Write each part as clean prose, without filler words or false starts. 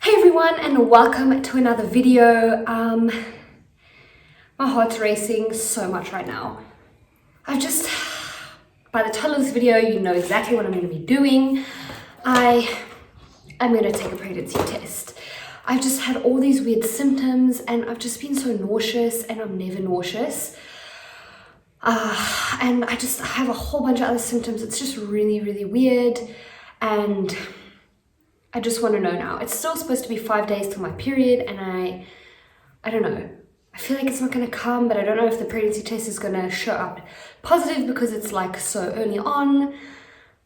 Hey everyone, and welcome to another video. My heart's racing so much right now. By the title of this video, you know exactly what I'm going to be doing. I'm going to take a pregnancy test. I've just had all these weird symptoms and I've just been so nauseous, and I'm never nauseous. And I have a whole bunch of other symptoms. It's just really, really weird. And I just want to know now. It's still supposed to be 5 days till my period, and I don't know. I feel like it's not going to come, but I don't know if the pregnancy test is going to show up positive because it's like so early on,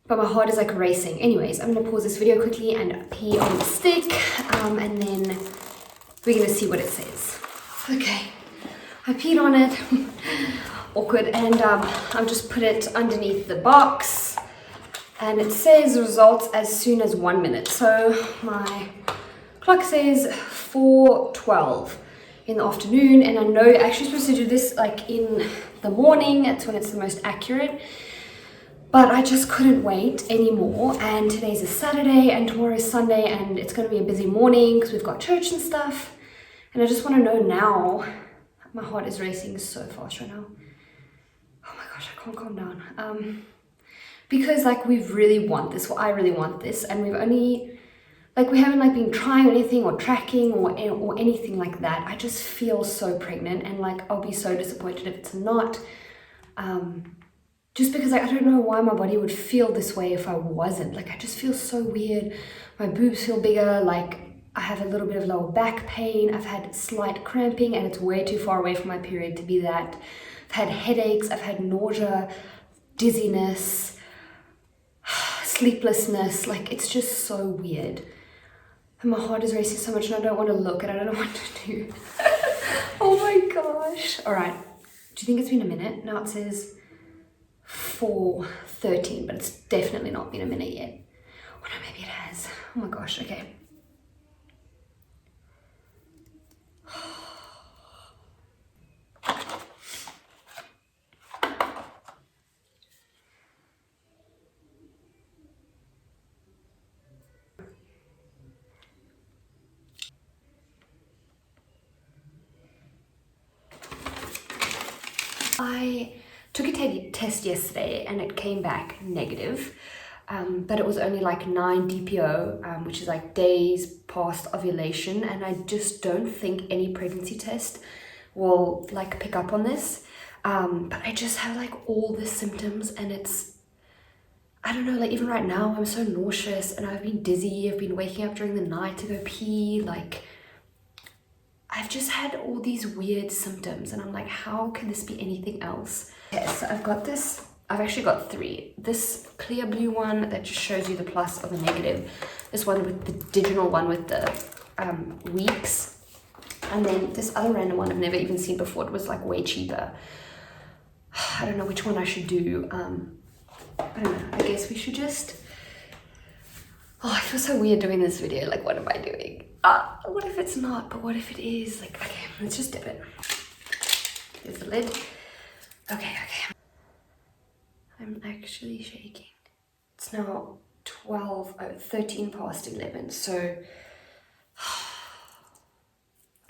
but my heart is like racing. Anyways, I'm going to pause this video quickly and pee on the stick, and then we're going to see what it says. Okay, I peed on it. Awkward. And I've just put it underneath the box. And it says results as soon as 1 minute. So my clock says 4:12 in the afternoon, and I know you're actually supposed to do this like in the morning. That's when it's the most accurate. But I just couldn't wait anymore. And today's a Saturday and tomorrow is Sunday, and it's going to be a busy morning because we've got church and stuff. And I just want to know now. My heart is racing so fast right now. Oh my gosh, I can't calm down. Because like we really want this, well, I really want this, and we haven't like been trying anything or tracking or anything like that. I just feel so pregnant, and like I'll be so disappointed if it's not. Just because like, I don't know why my body would feel this way if I wasn't. Like I just feel so weird. My boobs feel bigger, like I have a little bit of lower back pain. I've had slight cramping, and it's way too far away from my period to be that. I've had headaches, I've had nausea, dizziness, sleeplessness. Like it's just so weird, and my heart is racing so much, and I don't want to look, and I don't know what to do. Oh my gosh. All right, do you think it's been a minute? Now it says 4:13, but it's definitely not been a minute yet. Oh no, maybe it has. Oh my gosh. Okay. I took a test yesterday and it came back negative, but it was only like 9 DPO, which is like days past ovulation, and I just don't think any pregnancy test will like pick up on this. But I just have like all the symptoms, and I don't know, like even right now I'm so nauseous, and I've been dizzy, I've been waking up during the night to go pee, like I've just had all these weird symptoms, and I'm like, how can this be anything else? Okay, so I've actually got 3. This clear blue one that just shows you the plus or the negative. This one with the digital one with the weeks. And then this other random one I've never even seen before. It was like way cheaper. I don't know which one I should do. I don't know, I guess we should just... Oh, I feel so weird doing this video. Like, what am I doing? What if it's not? But what if it is? Like, okay, let's just dip it. Here's the lid. Okay. I'm actually shaking. It's now 13 past 11. So,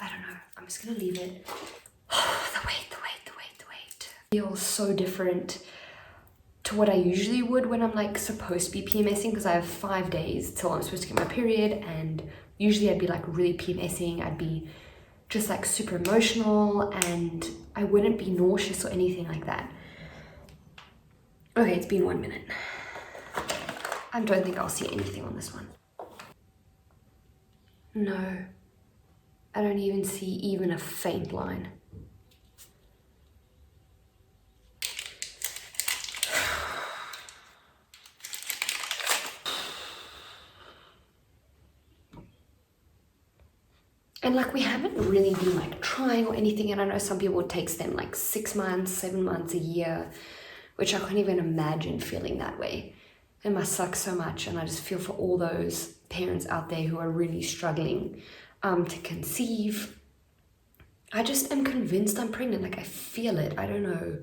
I don't know. I'm just gonna leave it. The wait. Feels so different to what I usually would when I'm like supposed to be PMSing, because I have 5 days till I'm supposed to get my period, and usually I'd be like really PMSing. I'd be just like super emotional, and I wouldn't be nauseous or anything like that. Okay, it's been 1 minute. I don't think I'll see anything on this one. No, I don't even see even a faint line. And like we haven't really been like trying or anything, and I know some people it takes them like 6 months, 7 months, a year, which I can't even imagine feeling that way. It must suck so much, and I just feel for all those parents out there who are really struggling to conceive. I just am convinced I'm pregnant. Like I feel it. I don't know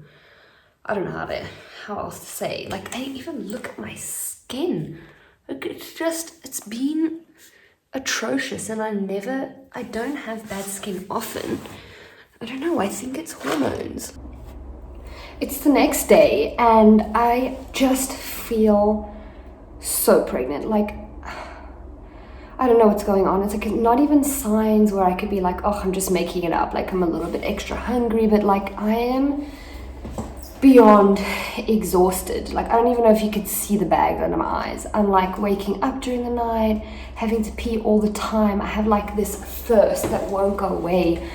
how else to say. Like I even look at my skin. Like it's been atrocious, and I don't have bad skin often. I don't know, I think it's hormones. It's the next day and I just feel so pregnant. Like, I don't know what's going on. It's like not even signs where I could be like, oh, I'm just making it up. Like I'm a little bit extra hungry, but like I am beyond exhausted. Like I don't even know if you could see the bag under my eyes. I'm like waking up during the night, having to pee all the time. I have like this thirst that won't go away.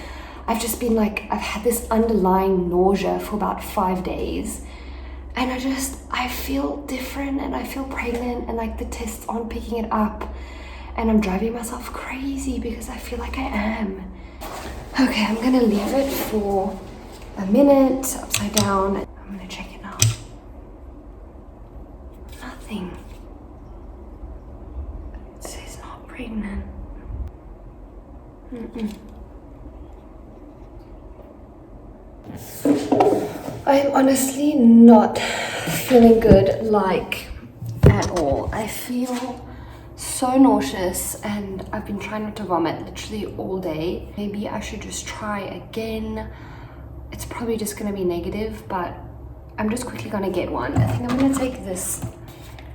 I've just been like, I've had this underlying nausea for about 5 days. And I feel different and I feel pregnant and like the tests aren't picking it up. And I'm driving myself crazy because I feel like I am. Okay, I'm gonna leave it for a minute, upside down. I'm gonna check it now. Nothing. It says not pregnant. I'm honestly not feeling good, like, at all. I feel so nauseous and I've been trying not to vomit literally all day. Maybe I should just try again. It's probably just gonna be negative, but I'm just quickly gonna get one. I think I'm gonna take this.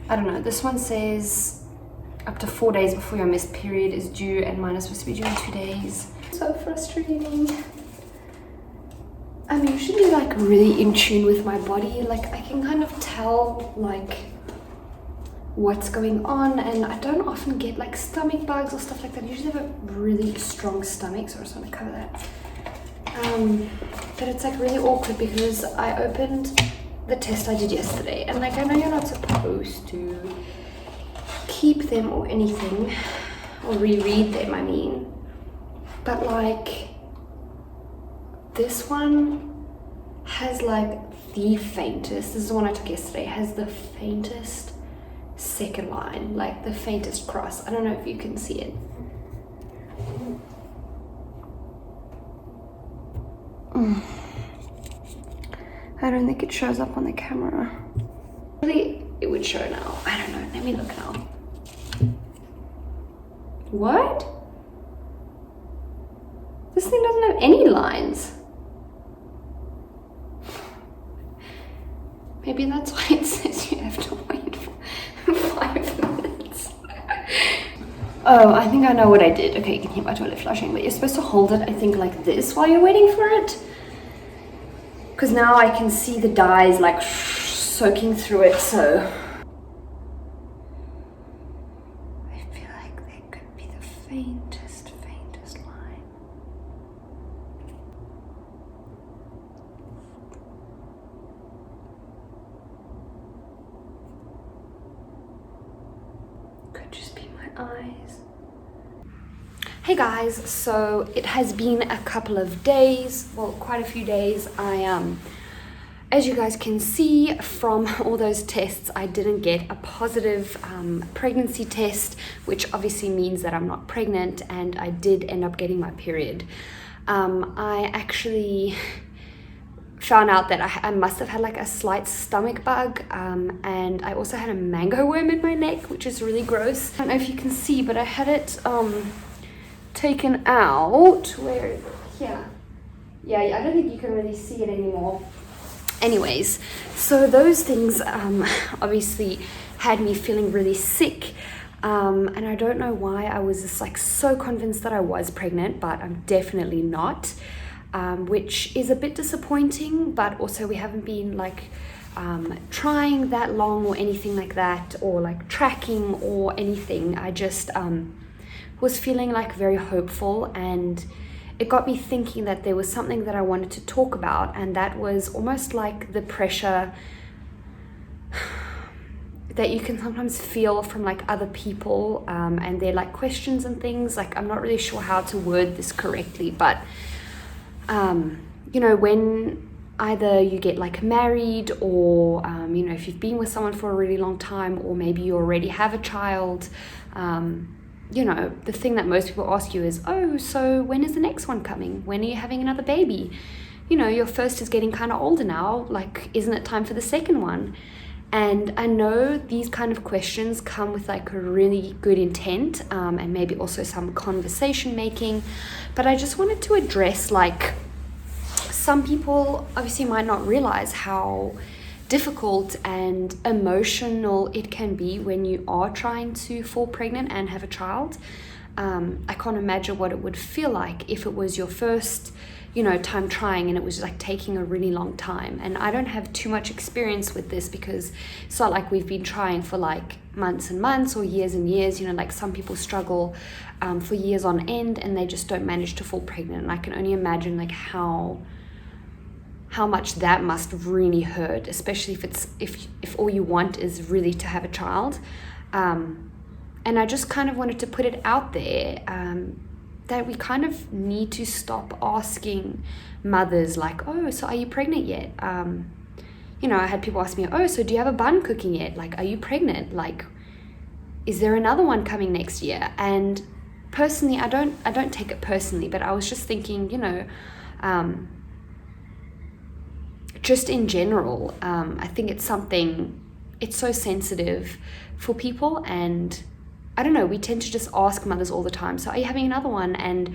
I don't know, this one says up to 4 days before your missed period is due, and mine is supposed to be due in 2 days. So frustrating. I'm usually like really in tune with my body. Like I can kind of tell like what's going on, and I don't often get like stomach bugs or stuff like that. I usually have a really strong stomach, so I just want to cover that. But it's like really awkward because I opened the test I did yesterday, and like I know you're not supposed to keep them or anything, or reread them, I mean, but like this one has like the faintest, this is the one I took yesterday, has the faintest second line, like the faintest cross. I don't know if you can see it. I don't think it shows up on the camera. Really, it would show now. I don't know. Let me look now. What? This thing doesn't have any lines. Maybe that's why it says you have to wait for 5 minutes. Oh, I think I know what I did. Okay, you can hear my toilet flushing, but you're supposed to hold it, I think, like this while you're waiting for it. Because now I can see the dyes like soaking through it, so I feel like there could be the faintest line. Could just be my eyes. Hey guys, so it has been a couple of days, well, quite a few days. As you guys can see from all those tests, I didn't get a positive pregnancy test, which obviously means that I'm not pregnant, and I did end up getting my period. I actually found out that I must have had like a slight stomach bug, and I also had a mango worm in my neck, which is really gross. I don't know if you can see, but I had it taken out. Where is it? Here. Yeah, I don't think you can really see it anymore. Anyways, so those things obviously had me feeling really sick, and I don't know why I was just like so convinced that I was pregnant, but I'm definitely not, which is a bit disappointing. But also we haven't been like trying that long or anything like that, or like tracking or anything. I just was feeling like very hopeful, and it got me thinking that there was something that I wanted to talk about, and that was almost like the pressure that you can sometimes feel from like other people, and their like questions and things. Like, I'm not really sure how to word this correctly, but you know, when either you get like married, or you know, if you've been with someone for a really long time, or maybe you already have a child, you know, the thing that most people ask you is, oh, so when is the next one coming? When are you having another baby? You know, your first is getting kind of older now, like, isn't it time for the second one? And I know these kind of questions come with like a really good intent, and maybe also some conversation making, but I just wanted to address, like, some people obviously might not realize how difficult and emotional it can be when you are trying to fall pregnant and have a child. I can't imagine what it would feel like if it was your first, time trying, and it was like taking a really long time. And I don't have too much experience with this because it's not like we've been trying for like months and months or years and years. Like some people struggle for years on end and they just don't manage to fall pregnant. And I can only imagine like how much that must really hurt, especially if all you want is really to have a child. And I just kind of wanted to put it out there that we kind of need to stop asking mothers like, oh, so are you pregnant yet? I had people ask me, oh, so do you have a bun cooking yet? Like, are you pregnant? Like, is there another one coming next year? And personally, I don't take it personally, but I was just thinking, just in general, I think it's so sensitive for people, and I don't know, we tend to just ask mothers all the time, so are you having another one? And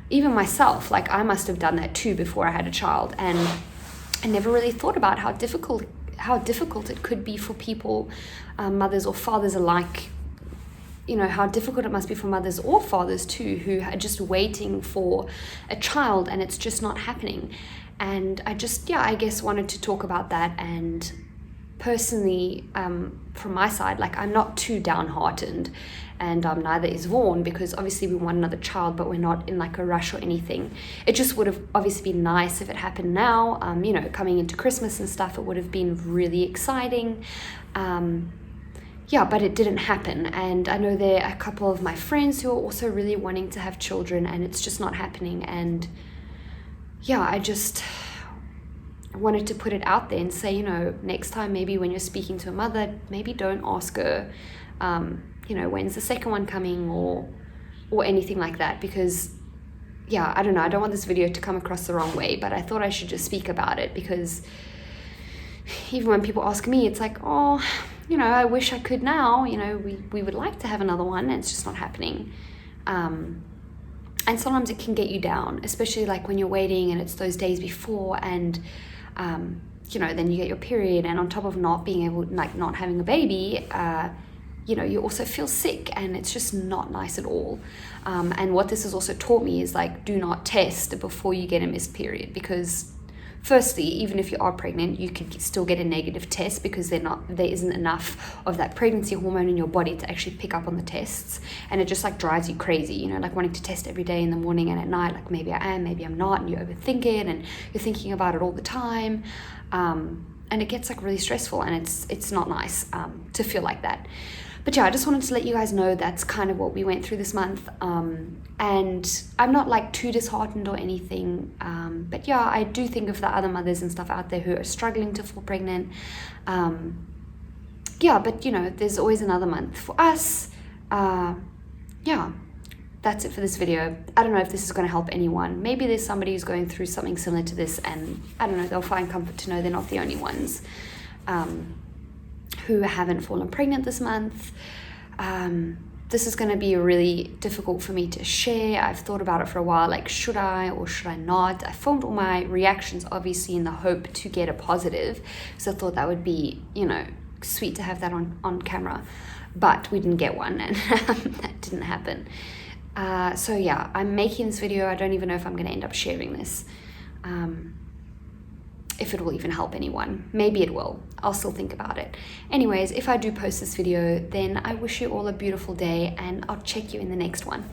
even myself, like I must have done that too before I had a child, and I never really thought about how difficult it could be for people, mothers or fathers alike, how difficult it must be for mothers or fathers too, who are just waiting for a child and it's just not happening. And I guess wanted to talk about that. And personally, from my side, like I'm not too downhearted, and neither is Vaughn, because obviously we want another child, but we're not in like a rush or anything. It just would have obviously been nice if it happened now, coming into Christmas and stuff. It would have been really exciting. But it didn't happen. And I know there are a couple of my friends who are also really wanting to have children, and it's just not happening. And I just wanted to put it out there and say, next time, maybe when you're speaking to a mother, maybe don't ask her, when's the second one coming, or anything like that, because I don't know, I don't want this video to come across the wrong way, but I thought I should just speak about it, because even when people ask me, it's like, oh, I wish I could now, we would like to have another one, and it's just not happening. And sometimes it can get you down, especially like when you're waiting and it's those days before, and then you get your period, and on top of not being able, like not having a baby, you also feel sick, and it's just not nice at all. And what this has also taught me is like, do not test before you get a missed period, because firstly, even if you are pregnant, you could still get a negative test, because there isn't enough of that pregnancy hormone in your body to actually pick up on the tests, and it just like drives you crazy, like wanting to test every day in the morning and at night, like maybe I am, maybe I'm not, and you overthink it, and you're thinking about it all the time, and it gets like really stressful, and it's not nice to feel like that. But I just wanted to let you guys know that's kind of what we went through this month. And I'm not like too disheartened or anything. But I do think of the other mothers and stuff out there who are struggling to fall pregnant. But there's always another month for us. That's it for this video. I don't know if this is going to help anyone. Maybe there's somebody who's going through something similar to this, and I don't know, they'll find comfort to know they're not the only ones who haven't fallen pregnant this month. This is going to be really difficult for me to share. I've thought about it for a while, like should I or should I not? I filmed all my reactions obviously in the hope to get a positive, so I thought that would be, sweet to have that on camera, but we didn't get one, and that didn't happen. I'm making this video. I don't even know if I'm going to end up sharing this. If it will even help anyone. Maybe it will. I'll still think about it. Anyways, if I do post this video, then I wish you all a beautiful day, and I'll check you in the next one.